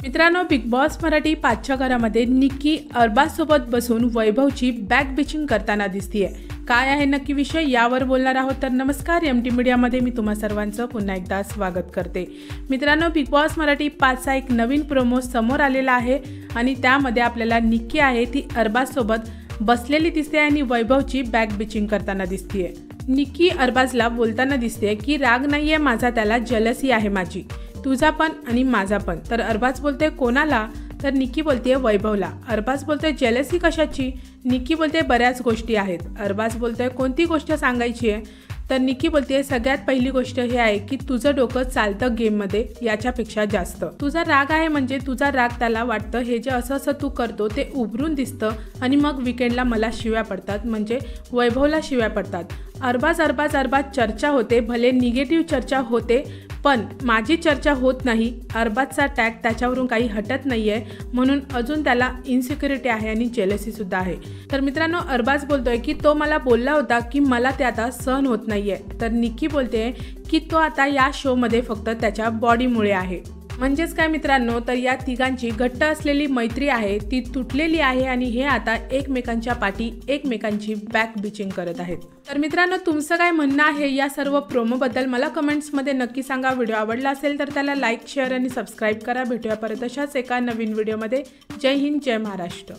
मित्रांनो, big boss Marathi 5च्या घरामध्ये निक्की अरबाजसोबत बसून वैभवची बॅक बिचिंग करताना दिसतीये। काय आहे नक्की विषय यावर बोलणार आहोत। तर नमस्कार, एमटी मीडियामध्ये मी तुम्हा सर्वांचं पुन्हा एकदा स्वागत करते। मित्रांनो, बिग बॉस मराठी 5चा एक नवीन प्रोमो समोर आलेला आहे आणि त्यामध्ये आपल्याला निक्की आहे ती अरबाजसोबत बसलेली दिसते आणि वैभवची बॅक बिचिंग करताना दिसतीये। निक्की अरबाजला बोलताना दिसते की राग नाहीये माझा, त्याला जेलसी आहे माझी, तुझा पण आणि माझा पण। तर अरबाज बोलते कोणाला, तर निक्की बोलते वैभवला। अरबाज बोलते जेलसी कशाची, निक्की बोलते बऱ्याच गोष्टी आहेत। अरबाज बोलते कोणती गोष्ट सांगायची आहे, तर निक्की बोलते सगळ्यात पहिली गोष्ट हे आहे की तुझं डोकं चालतं गेममध्ये याच्यापेक्षा जास्त। तुझा राग आहे म्हणजे तुझा राग त्याला वाटतं हे जे असं तू करतो ते उभरून दिसतं आणि मग विकेंडला मला शिव्या पडतात, म्हणजे वैभवला शिव्या पडतात। अरबाज चर्चा होते, भले निगेटिव्ह चर्चा होते पण माझी चर्चा होत नाही। अरबाजचा टॅग त्याच्यावरून काही हटत नाही आहे, म्हणून अजून त्याला इन्सिक्युरिटी आहे आणि जेलसी सुद्धा आहे। तर मित्रांनो, अरबाज बोलतोय की तो मला बोलला होता की मला ते आता सहन होत नाही आहे। तर निक्की बोलते की तो आता या शोमध्ये फक्त त्याच्या बॉडीमुळे आहे। म्हणजेच काय मित्रांनो, तर या तिघांची घट्ट असलेली मैत्री आहे ती तुटलेली आहे आणि हे आता एकमेकांच्या पाठी एकमेकांची बॅक बिचिंग करत आहेत। तर मित्रांनो, तुमचं काय म्हणणं आहे या सर्व प्रोमोबद्दल मला कमेंट्समध्ये नक्की सांगा। व्हिडिओ आवडला असेल तर त्याला लाईक, शेअर आणि सबस्क्राईब करा। भेटूया परत अशाच एका नवीन व्हिडिओमध्ये। जय हिंद, जय महाराष्ट्र।